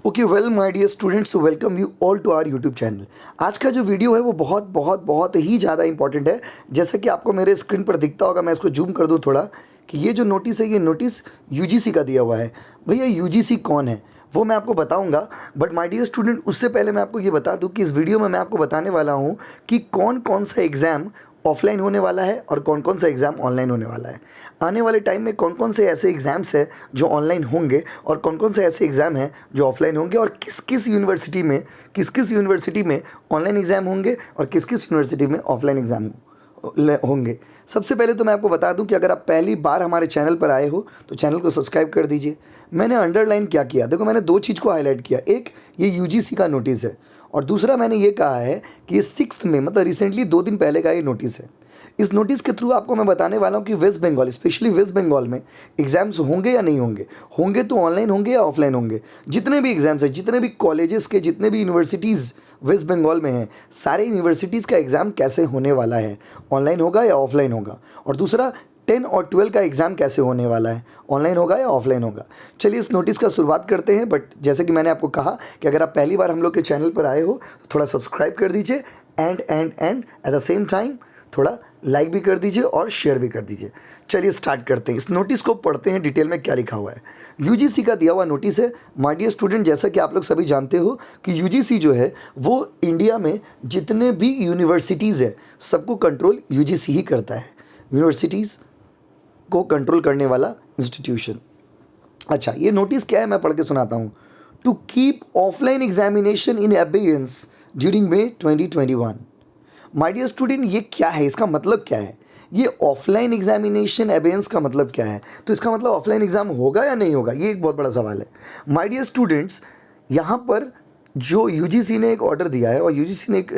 Okay well my dear students, welcome you all to our YouTube channel. आज का जो video है वो बहुत बहुत बहुत ही ज़्यादा इंपॉर्टेंट है। जैसे कि आपको मेरे स्क्रीन पर दिखता होगा, मैं इसको जूम कर दूँ थोड़ा, कि ये जो नोटिस है ये नोटिस यूजीसी का दिया हुआ है। भैया यूजीसी कौन है वो मैं आपको बताऊंगा, बट माय डियर स्टूडेंट उससे पहले मैं आपको ये बता दूं कि इस वीडियो में मैं आपको बताने वाला हूं कि कौन कौन सा एग्ज़ाम ऑफलाइन होने वाला है और कौन कौन सा एग्ज़ाम ऑनलाइन होने वाला है। आने वाले टाइम में कौन कौन से ऐसे एग्ज़ाम्स हैं जो ऑनलाइन होंगे और कौन कौन से ऐसे एग्ज़ाम हैं जो ऑफलाइन होंगे, और किस किस यूनिवर्सिटी में ऑनलाइन एग्ज़ाम होंगे और किस किस यूनिवर्सिटी में ऑफलाइन एग्ज़ाम होंगे। सबसे पहले तो मैं आपको बता दूं कि अगर आप पहली बार हमारे चैनल पर आए हो तो चैनल को सब्सक्राइब कर दीजिए। मैंने अंडरलाइन क्या किया, देखो मैंने दो चीज़ को हाईलाइट किया। एक, ये यूजीसी का नोटिस है, और दूसरा मैंने ये कहा है कि ये 6 में मतलब रिसेंटली 2 दिन पहले का ये नोटिस है। इस नोटिस के थ्रू आपको मैं बताने वाला हूँ कि वेस्ट बंगाल, स्पेशली वेस्ट बंगाल में एग्ज़ाम्स होंगे या नहीं होंगे, होंगे तो ऑनलाइन होंगे या ऑफलाइन होंगे। जितने भी एग्ज़ाम्स हैं, जितने भी कॉलेजेस के, जितने भी यूनिवर्सिटीज़ वेस्ट बंगाल में हैं, सारे यूनिवर्सिटीज़ का एग्ज़ाम कैसे होने वाला है, ऑनलाइन होगा या ऑफलाइन होगा। और दूसरा, 10 और 12 का एग्ज़ाम कैसे होने वाला है, ऑनलाइन होगा या ऑफलाइन होगा। चलिए इस नोटिस का शुरुआत करते हैं। बट जैसे कि मैंने आपको कहा कि अगर आप पहली बार हम लोग के चैनल पर आए हो तो थोड़ा सब्सक्राइब कर दीजिए, and at the same time थोड़ा लाइक भी कर दीजिए और शेयर भी कर दीजिए। चलिए स्टार्ट करते हैं, इस नोटिस को पढ़ते हैं डिटेल में क्या लिखा हुआ है। यूजीसी का दिया हुआ नोटिस है। माय डियर स्टूडेंट, जैसा कि आप लोग सभी जानते हो कि यूजीसी जो है वो इंडिया में जितने भी यूनिवर्सिटीज़ है सबको कंट्रोल यूजीसी ही करता है, यूनिवर्सिटीज़ को कंट्रोल करने वाला इंस्टीट्यूशन। अच्छा, ये नोटिस क्या है मैं पढ़ के सुनाता हूँ। To keep offline examination in abeyance during May 2021। My dear student, ये क्या है, इसका मतलब क्या है? ये ऑफलाइन एग्जामिनेशन एबेयंस का मतलब क्या है? तो इसका मतलब ऑफलाइन एग्ज़ाम होगा या नहीं होगा, ये एक बहुत बड़ा सवाल है। माय डियर स्टूडेंट्स, यहाँ पर जो यूजीसी ने एक ऑर्डर दिया है और यूजीसी ने एक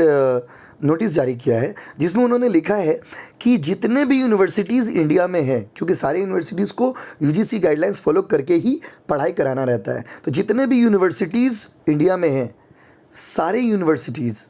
नोटिस जारी किया है जिसमें उन्होंने लिखा है कि जितने भी यूनिवर्सिटीज़ इंडिया में हैं, क्योंकि सारे यूनिवर्सिटीज़ को यूजीसी गाइडलाइंस फॉलो करके ही पढ़ाई कराना रहता है, तो जितने भी यूनिवर्सिटीज़ इंडिया में हैं, सारे यूनिवर्सिटीज़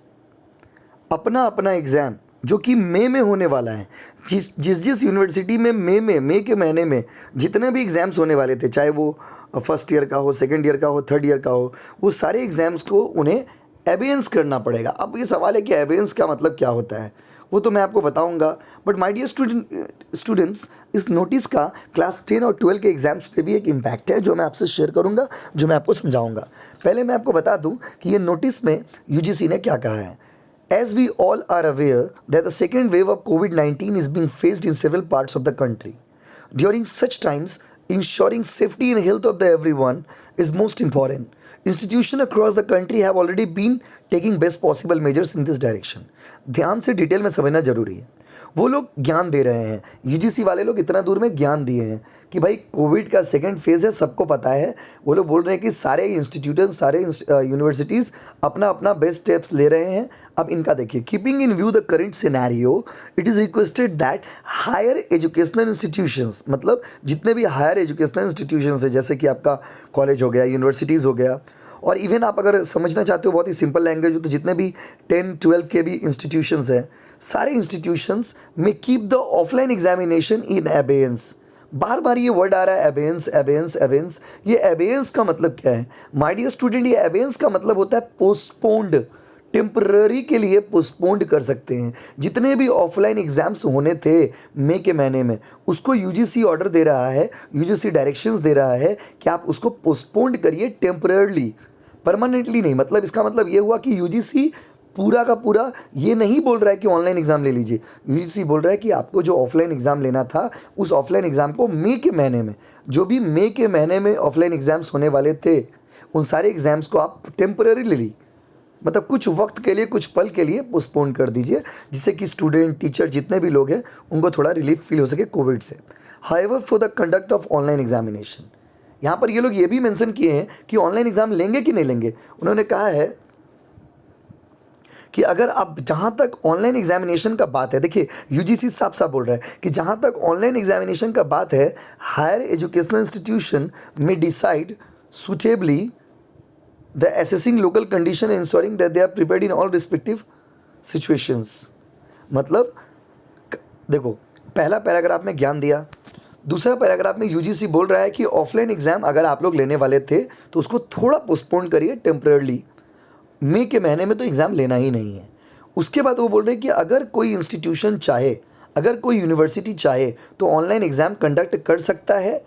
अपना अपना एग्ज़ाम जो कि मई में होने वाला है, जिस यूनिवर्सिटी में मई के महीने में जितने भी एग्ज़ाम्स होने वाले थे, चाहे वो फर्स्ट ईयर का हो, सेकेंड ईयर का हो, थर्ड ईयर का हो, वो सारे एग्ज़ाम्स को उन्हें एबेयंस करना पड़ेगा। अब ये सवाल है कि एबेयंस का मतलब क्या होता है, वो तो मैं आपको बताऊंगा। बट माय डियर स्टूडेंट्स, इस नोटिस का क्लास 10 और 12 के एग्ज़ाम्स पे भी एक इम्पैक्ट है जो मैं आपसे शेयर करूंगा, जो मैं आपको समझाऊंगा। पहले मैं आपको बता दूं कि ये नोटिस में यूजीसी ने क्या कहा है। As we all are aware that the second wave of COVID-19 is being faced in several parts of the country. During such times, ensuring safety and health of the everyone is most important. Institutions across the country have already been taking best possible measures in this direction. ध्यान से detail में समझना जरूरी है। वो लोग ज्ञान दे रहे हैं, यूजीसी वाले लोग इतना दूर में ज्ञान दिए हैं कि भाई कोविड का सेकंड फेज़ है, सबको पता है। वो लोग बोल रहे हैं कि सारे इंस्टीट्यूट, सारे यूनिवर्सिटीज़ अपना अपना बेस्ट स्टेप्स ले रहे हैं। अब इनका देखिए, keeping in view the current scenario, it is requested that higher educational institutions, मतलब जितने भी हायर एजुकेशनल इंस्टीट्यूशंस है, जैसे कि आपका कॉलेज हो गया, यूनिवर्सिटीज़ हो गया, और इवन आप अगर समझना चाहते हो बहुत ही सिंपल लैंग्वेज हो तो जितने भी 10-12 के भी इंस्टीट्यूशंस हैं, सारे इंस्टीट्यूशंस में keep the offline examination in abeyance. बार बार ये वर्ड आ रहा है, एबेयंस एबेयंस एबेयंस। ये एबेयंस का मतलब क्या है माय डियर स्टूडेंट? ये एबेयंस का मतलब होता है पोस्टपोन्ड, टेम्पररी के लिए पोस्टपोन्ड कर सकते हैं। जितने भी ऑफलाइन एग्ज़ाम्स होने थे मई के महीने में, उसको यूजीसी ऑर्डर दे रहा है, यूजीसी डायरेक्शंस दे रहा है कि आप उसको पोस्टपोन्ड करिए टेम्पररली, परमानेंटली नहीं। मतलब इसका मतलब ये हुआ कि यूजीसी पूरा का पूरा ये नहीं बोल रहा है कि ऑनलाइन एग्ज़ाम ले लीजिए। यूजीसी बोल रहा है कि आपको जो ऑफलाइन एग्ज़ाम लेना था, उस ऑफलाइन एग्ज़ाम को मई के महीने में, जो भी मई के महीने में ऑफलाइन एग्ज़ाम्स होने वाले थे, उन सारे एग्ज़ाम्स को आप टेम्पररी ले ली, मतलब कुछ वक्त के लिए, कुछ पल के लिए पोस्टपोन कर दीजिए, जिससे कि स्टूडेंट, टीचर, जितने भी लोग हैं उनको थोड़ा रिलीफ फील हो सके कोविड से। However for the conduct of online examination, यहाँ पर ये लोग ये भी मेंशन किए हैं कि ऑनलाइन एग्ज़ाम लेंगे कि नहीं लेंगे। उन्होंने कहा है कि अगर आप, जहाँ तक ऑनलाइन एग्जामिनेशन का बात है, देखिए यूजीसी साफ साफ बोल रहा है कि जहाँ तक ऑनलाइन एग्जामिनेशन का बात है, हायर एजुकेशनल इंस्टीट्यूशन में decide suitably the assessing local condition and ensuring that they are prepared in all respective situations। मतलब देखो, पहला पैराग्राफ में ज्ञान दिया, दूसरा पैराग्राफ में यूजीसी बोल रहा है कि ऑफलाइन एग्ज़ाम अगर आप लोग लेने वाले थे तो उसको थोड़ा पोस्टपोन करिए टेम्पररली, मई के महीने में तो एग्ज़ाम लेना ही नहीं है। उसके बाद वो बोल रहे हैं कि अगर कोई इंस्टीट्यूशन चाहे, अगर कोई यूनिवर्सिटी चाहे तो ऑनलाइन एग्ज़ाम कंडक्ट कर सकता है,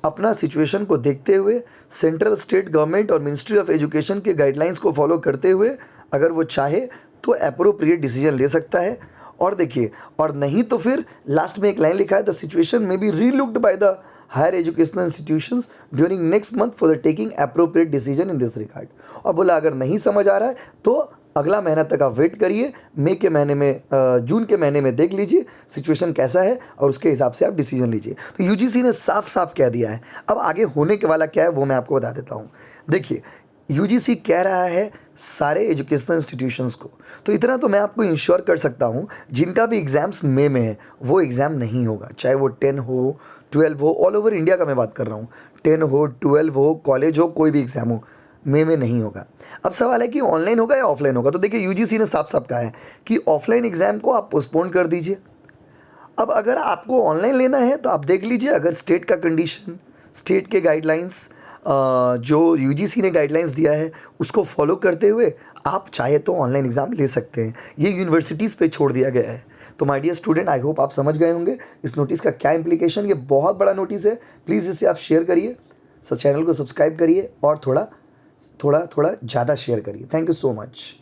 अपना सिचुएशन को देखते हुए, सेंट्रल स्टेट गवर्नमेंट और मिनिस्ट्री ऑफ एजुकेशन के गाइडलाइंस को फॉलो करते हुए अगर वो चाहे तो अप्रोप्रिएट डिसीजन ले सकता है। और देखिए, और नहीं तो फिर लास्ट में एक लाइन लिखा है, the situation may be relooked by the higher educational institutions during next month for the taking appropriate decision in this regard. और बोला अगर नहीं समझ आ रहा है तो अगला महीना तक आप वेट करिए, मई के महीने में जून के महीने में देख लीजिए सिचुएशन कैसा है और उसके हिसाब से आप डिसीजन लीजिए। तो यूजीसी ने साफ साफ कह दिया है। अब आगे होने के वाला क्या है वो मैं आपको बता देता हूँ। देखिए, यूजीसी कह रहा है सारे एजुकेशनल इंस्टीट्यूशंस को, तो इतना तो मैं आपको इंश्योर कर सकता हूँ, जिनका भी एग्ज़ाम्स मई में है वो एग्ज़ाम नहीं होगा, चाहे वो 10 हो 12 हो, ऑल ओवर इंडिया का मैं बात कर रहा हूँ। 10 हो 12 हो, कॉलेज हो, कोई भी एग्ज़ाम हो, मई में नहीं होगा। अब सवाल है कि ऑनलाइन होगा या ऑफलाइन होगा। तो देखिए, यूजीसी ने साफ साफ कहा है कि ऑफलाइन एग्ज़ाम को आप पोस्टपोन कर दीजिए। अब अगर आपको ऑनलाइन लेना है तो आप देख लीजिए, अगर स्टेट का कंडीशन, स्टेट के गाइडलाइंस, जो यूजीसी ने गाइडलाइंस दिया है उसको फॉलो करते हुए आप चाहे तो ऑनलाइन एग्ज़ाम ले सकते हैं। ये यूनिवर्सिटीज़ पे छोड़ दिया गया है। तो my dear student, I hope आप समझ गए होंगे इस नोटिस का क्या इम्प्लीकेशन। ये बहुत बड़ा नोटिस है, प्लीज़ इसे आप शेयर करिए, चैनल को सब्सक्राइब करिए और थोड़ा ज़्यादा शेयर करिए। Thank you so much.